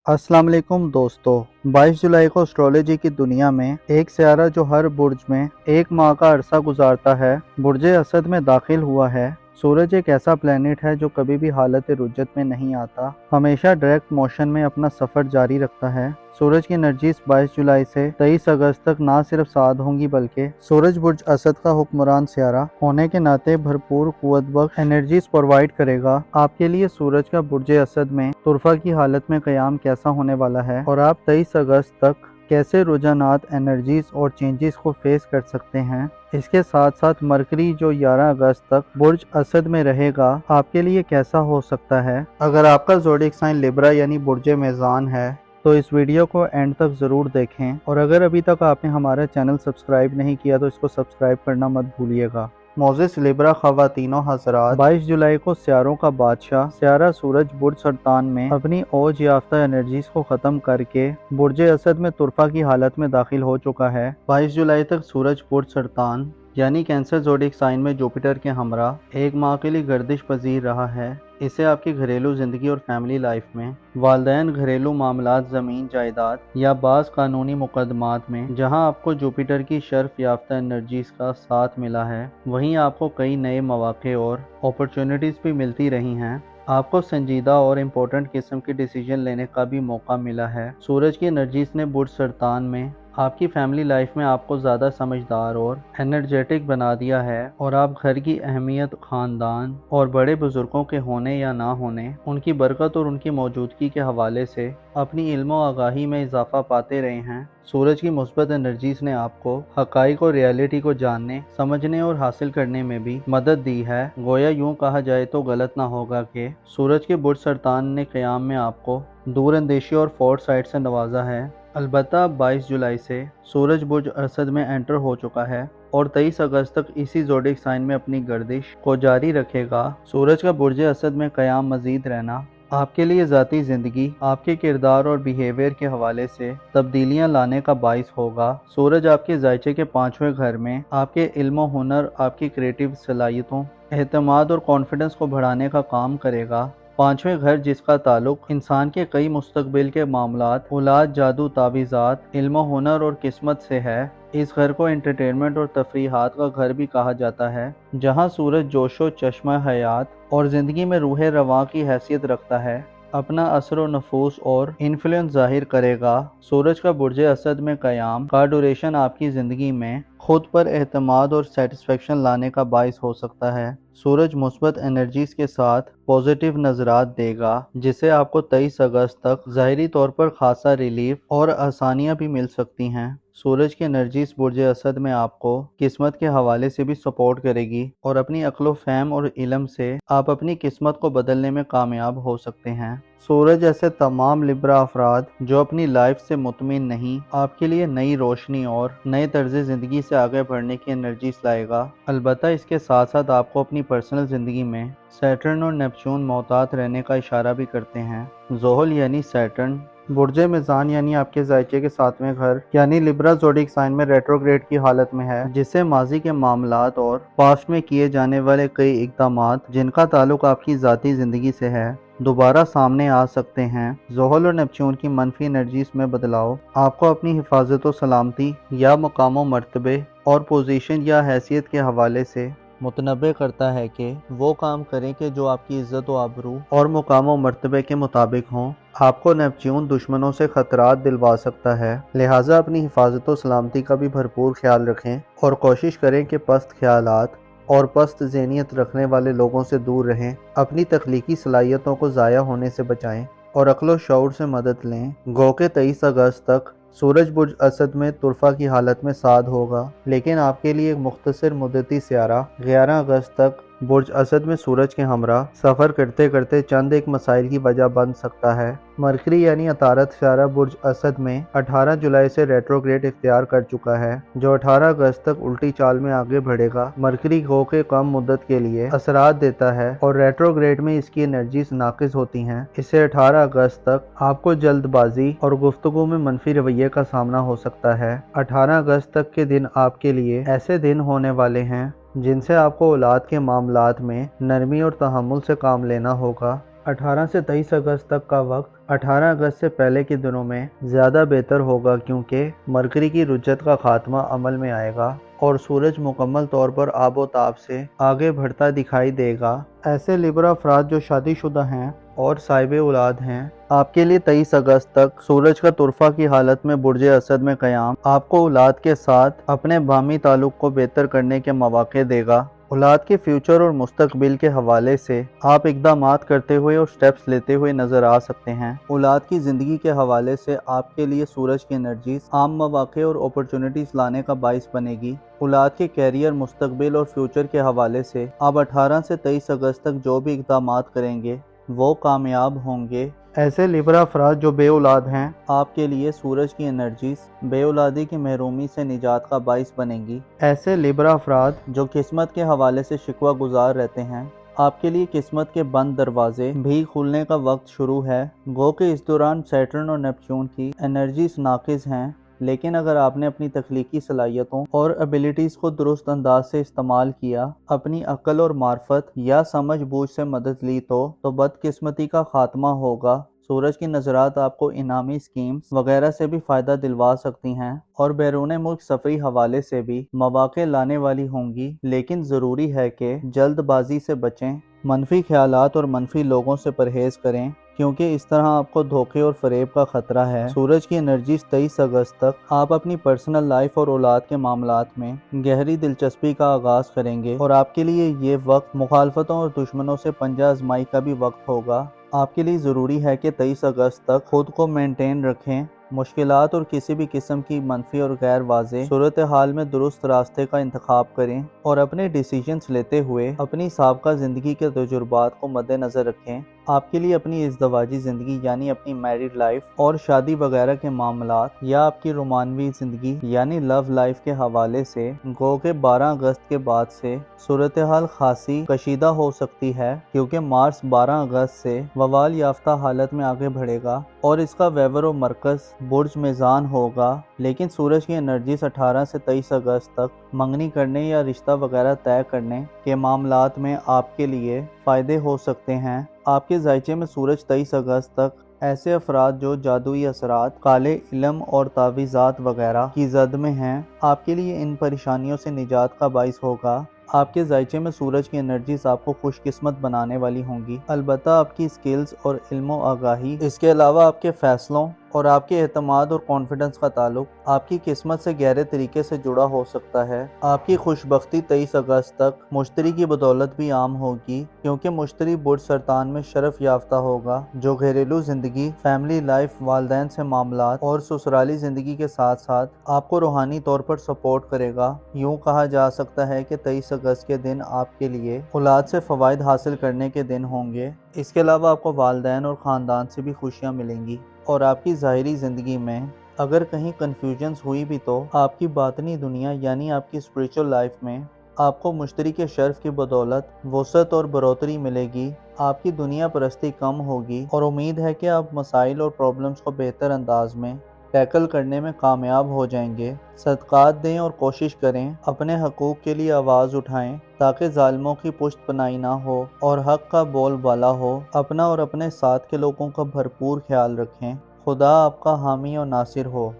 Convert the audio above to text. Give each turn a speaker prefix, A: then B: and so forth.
A: अस्सलाम वालेकुम दोस्तों। 22 जुलाई को एस्ट्रोलॉजी की दुनिया में एक सियारा जो हर बुर्ज में एक माह का अरसा गुजारता है, बुर्ज असद में दाखिल हुआ है। सूरज एक ऐसा प्लेनेट है जो कभी भी हालत रुज्जत में नहीं आता, हमेशा डायरेक्ट मोशन में अपना सफ़र जारी रखता है। सूरज की एनर्जीज 22 जुलाई से 23 अगस्त तक ना सिर्फ साथ होंगी बल्कि सूरज बुर्ज असद का हुक्मरान सियारा होने के नाते भरपूर कुव्वत बख्श एनर्जीज प्रोवाइड करेगा। आपके लिए सूरज का बुर्ज असद में तुरफा की हालत में क़याम कैसा होने वाला है और आप 23 अगस्त तक कैसे रुझानात, एनर्जीज और चेंजेस को फेस कर सकते हैं। इसके साथ साथ मरकरी जो 11 अगस्त तक बुर्ज असद में रहेगा आपके लिए कैसा हो सकता है। अगर आपका ज़ोडिएक साइन लिब्रा यानी बुर्ज मेज़ान है तो इस वीडियो को एंड तक ज़रूर देखें, और अगर अभी तक आपने हमारा चैनल सब्सक्राइब नहीं किया तो इसको सब्सक्राइब करना मत भूलिएगा। मोज़िस लिब्रा ख़वातीनो हज़रात, 22 जुलाई को सियारों का बादशाह सियारा सूरज बुर्ज सरतान में अपनी ओज याफ्ता एनर्जीज को ख़त्म करके बुर्ज असद में तुरफा की हालत में दाखिल हो चुका है। 22 जुलाई तक सूरज बुर्ज सरतान यानी कैंसर ज़ोडिएक साइन में जुपिटर के हमरा एक माह के लिए गर्दिश पजीर रहा है। इसे आपकी घरेलू ज़िंदगी और फैमिली लाइफ में वालदैन, घरेलू मामलात, ज़मीन जायदाद या बाज़ कानूनी मुकदमात में जहां आपको जुपिटर की शर्फ याफ्ता एनर्जीज का साथ मिला है, वहीं आपको कई नए मौक़े और अपॉर्चुनिटीज़ भी मिलती रही हैं। आपको संजीदा और इम्पोर्टेंट किस्म के डिसीजन लेने का भी मौका मिला है। सूरज की एनर्जीज ने बुर्ज सरतान में आपकी फैमिली लाइफ में आपको ज़्यादा समझदार और एनर्जेटिक बना दिया है, और आप घर की अहमियत, ख़ानदान और बड़े बुज़ुर्गों के होने या ना होने, उनकी बरकत और उनकी मौजूदगी के हवाले से अपनी इल्म और आगाही में इजाफा पाते रहे हैं। सूरज की मुस्बत एनर्जीज ने आपको हक़ाइक़ और रियलिटी को जानने, समझने और हासिल करने में भी मदद दी है। गोया यूँ कहा जाए तो गलत ना होगा कि सूरज के बुर्ज सरतान ने क़याम में आपको दूर अंदेशी और फोर्ट साइड से नवाजा है। अलबत्ता 22 जुलाई से सूरज बुर्ज असद में एंटर हो चुका है और 23 अगस्त तक इसी ज़ोडिएक साइन में अपनी गर्दिश को जारी रखेगा। सूरज का बुर्ज असद में क़याम मज़ीद रहना आपके लिए ज़ाती ज़िंदगी, आपके किरदार और बिहेवियर के हवाले से तब्दीलियाँ लाने का बाइस होगा। सूरज आपके ज़ायचे के 5वें घर में आपके इल्म, हुनर, आपकी क्रिएटिव सलाहियतों, एतमाद और कॉन्फिडेंस को बढ़ाने का काम करेगा। 5वें घर जिसका ताल्लुक इंसान के कई मुस्तकबिल के मामलात, औलाद, जादू, तावीज़ात, इल्म, हुनर और किस्मत से है। इस घर को एंटरटेनमेंट और तफरीहात का घर भी कहा जाता है, जहां सूरज जोशो, चश्मा हयात और ज़िंदगी में रूह रवां की हैसियत रखता है, अपना असर व नफूस और इन्फ्लुएंस ज़ाहिर करेगा। सूरज का बुर्ज असद में क़याम का ड्यूरेशन आपकी ज़िंदगी में खुद पर एतमाद और सेटिस्फेक्शन लाने का बाइस हो सकता है। सूरज मुस्बत एनर्जीज के साथ पॉजिटिव नजरात देगा, जिससे आपको 23 अगस्त तक ज़ाहिरी तौर पर खासा रिलीफ और आसानियाँ भी मिल सकती हैं। सूरज की एनर्जीज बुर्ज असद में आपको किस्मत के हवाले से भी सपोर्ट करेगी, और अपनी अक्ल व फहम और इल्म से आप अपनी किस्मत को बदलने में कामयाब हो सकते हैं। सूरज ऐसे तमाम लिब्रा अफराद जो अपनी लाइफ से मुतमिन नहीं, आपके लिए नई रोशनी और नए तर्ज ज़िंदगी से आगे बढ़ने की एनर्जीज लाएगा। अलबत्ता इसके साथ साथ आपको अपनी पर्सनल ज़िंदगी में सैटर्न और नेपच्यून मोहतात रहने का इशारा भी करते हैं। ज़ोहल यानी सैटर्न बुर्ज मेज़ान यानी आपके ज़ायचे के 7वें घर यानी लिब्रा ज़ोडिएक साइन में रेट्रोग्रेड की हालत में है, जिससे माजी के मामलात और पास्ट में किए जाने वाले कई इक़दामात जिनका ताल्लुक आपकी ज़ाती ज़िंदगी से है दोबारा सामने आ सकते हैं। ज़ोहल और नेपच्यून की मनफी एनर्जीज में बदलाव आपको अपनी हिफाजत व सलामती या मकाम व मर्तबे और पोजीशन या हैसियत के हवाले से मुतनब्बे करता है कि वो काम करें कि जो आपकी इज़्ज़त व आबरू और मुकाम व मर्तबे के मुताबिक हों। आपको नेपच्यून दुश्मनों से खतरात दिलवा सकता है, लिहाजा अपनी हिफाजत व सलामती का भी भरपूर ख्याल रखें और कोशिश करें कि पस्त ख्यालात और पस्त ज़हनियत रखने वाले लोगों से दूर रहें। अपनी तख्लीकी सलाहियतों को ज़ाया होने से बचाएं और अक्ल शऊर से मदद लें। गो के 23 अगस्त तक सूरज बुर्ज असद में तुरफा की हालत में साध होगा, लेकिन आपके लिए एक मुख्तसर मुद्दती सियारा 11 अगस्त तक बुर्ज असद में सूरज के हमरा सफ़र करते करते चंद एक मसाइल की वजह बन सकता है। मरकरी यानी अतारत सियारा बुर्ज असद में 18 जुलाई से रेट्रोग्रेड इख्तियार कर चुका है, जो 18 अगस्त तक उल्टी चाल में आगे बढ़ेगा। मरकरी गो के कम मुद्दत के लिए असरात देता है और रेट्रोग्रेड में इसकी एनर्जीज नाकिस होती हैं। इससे 18 अगस्त तक आपको जल्दबाजी और गुफ्तगू में मनफी रवैये का सामना हो सकता है। 18 अगस्त तक के दिन आपके लिए ऐसे दिन होने वाले हैं जिनसे आपको औलाद के मामलात में नरमी और तहम्मुल से काम लेना होगा। 18 से 23 अगस्त तक का वक्त 18 अगस्त से पहले के दिनों में ज़्यादा बेहतर होगा, क्योंकि मरकरी की रुज्जत का खात्मा अमल में आएगा और सूरज मुकम्मल तौर पर आबोताब से आगे बढ़ता दिखाई देगा। ऐसे लिब्रा अफराद जो शादीशुदा हैं और साहिब औलाद हैं, आपके लिए 23 अगस्त तक सूरज का तुरफा की हालत में बुर्ज असद में क़याम आपको औलाद के साथ अपने बामी ताल्लुक़ को बेहतर करने के मौक़े देगा। औलाद के फ्यूचर और मुस्तकबिल के हवाले से आप इक़दामात करते हुए और स्टेप्स लेते हुए नज़र आ सकते हैं। औलाद की ज़िंदगी के हवाले से आपके लिए सूरज की एनर्जीज आम मौक़े और अपॉर्चुनिटीज़ लाने का बाइस बनेगी। औलाद के कैरियर, मुस्तकबिल और फ्यूचर के हवाले से आप 18 से 23 अगस्त तक जो भी इक़दामात करेंगे वो कामयाब होंगे। ऐसे लिब्रा अफराद जो बे औलाद हैं, आपके लिए सूरज की एनर्जीज बे औलादी की महरूमी से निजात का बाइस बनेंगी। ऐसे लिब्रा अफराद जो किस्मत के हवाले से शिकवा गुजार रहते हैं, आपके लिए किस्मत के बंद दरवाजे भी खुलने का वक्त शुरू है। गो के इस दौरान सैटर्न और नेपच्यून की एनर्जीज नाकिस हैं, लेकिन अगर आपने अपनी तख्लीकी सलाहियतों और एबिलिटीज़ को दुरुस्त अंदाज से इस्तेमाल किया, अपनी अक्ल और मार्फत या समझ बूझ से मदद ली तो बदकिस्मती का खात्मा होगा। सूरज की नज़रात आपको इनामी स्कीम्स वगैरह से भी फ़ायदा दिलवा सकती हैं और बैरून मुल्क सफ़री हवाले से भी मौक़े लाने वाली होंगी, लेकिन ज़रूरी है कि जल्दबाजी से बचें, मनफी ख्यालात और मनफी लोगों से परहेज़ करें, क्योंकि इस तरह आपको धोखे और फरेब का खतरा है। सूरज की एनर्जी 23 अगस्त तक आप अपनी पर्सनल लाइफ और औलाद के मामलात में गहरी दिलचस्पी का आगाज़ करेंगे और आपके लिए ये वक्त मुखालफतों और दुश्मनों से पंजा आजमाई का भी वक्त होगा। आपके लिए ज़रूरी है कि 23 अगस्त तक खुद को मेंटेन रखें, मुश्किलात और किसी भी किस्म की मनफी और गैर वाज़ेह सूरत हाल में दुरुस्त रास्ते का इंतखाब करें और अपने डिसीजंस लेते हुए अपनी साबका ज़िंदगी के तजुर्बात को मद्देनज़र रखें। आपके लिए अपनी इज़्दवाजी ज़िंदगी यानी अपनी मैरिड लाइफ और शादी वगैरह के मामलात या आपकी रोमानवी ज़िंदगी यानी लव लाइफ के हवाले से गो के 12 अगस्त के बाद से सूरत हाल खासी कशीदा हो सकती है, क्योंकि मार्स 12 अगस्त से वबाल याफ्ता हालत में आगे बढ़ेगा और इसका वेवर और मरकज़ बुर्ज मेज़ान होगा। लेकिन सूरज की एनर्जीज 18 से 23 अगस्त तक मंगनी करने या रिश्ता वगैरह तय करने के मामलात में आपके लिए फ़ायदे हो सकते हैं। आपके जायचे में सूरज 23 अगस्त तक ऐसे अफराद जो जादुई असरात, काले इल्म और तावीज़ात वगैरह की जद में हैं, आपके लिए इन परेशानियों से निजात का बाइस होगा। आपके जायचे में सूरज की एनर्जीज आपको खुशकिस्मत बनाने वाली होंगी, अलबत्ता आपकी स्किल्स और इल्मो आगाही, इसके अलावा आपके फैसलों और आपके एतमाद और कॉन्फिडेंस का ताल्लुक आपकी किस्मत से गहरे तरीके से जुड़ा हो सकता है। आपकी खुशबख्ती 23 अगस्त तक मुश्तरी की बदौलत भी आम होगी, क्योंकि मुश्तरी बुर्ज सरतान में शरफ याफ्ता होगा, जो घरेलू ज़िंदगी, फैमिली लाइफ, वालदैन से मामलात और ससुराली ज़िंदगी के साथ साथ आपको रूहानी तौर पर सपोर्ट करेगा। यूँ कहा जा सकता है कि 23 अगस्त के दिन आपके लिए औलाद से फ़वाइद हासिल करने के दिन होंगे। इसके अलावा आपको वालदैन और ख़ानदान से भी खुशियाँ मिलेंगी और आपकी ज़ाहिरी ज़िंदगी में अगर कहीं कन्फ्यूजन्स हुई भी तो आपकी बातनी दुनिया यानी आपकी स्पिरिचुअल लाइफ में आपको मुश्तरी के शर्फ की बदौलत वसअत और बरोतरी मिलेगी। आपकी दुनिया परस्ती कम होगी और उम्मीद है कि आप मसाइल और प्रॉब्लम्स को बेहतर अंदाज में टैकल करने में कामयाब हो जाएंगे। सदक़ात दें और कोशिश करें अपने हकूक़ के लिए आवाज़ उठाएं, ताकि ज़ालिमों की पुश्त पनाही ना हो और हक़ का बोलबाला हो। अपना और अपने साथ के लोगों का भरपूर ख्याल रखें। खुदा आपका हामी और नासिर हो।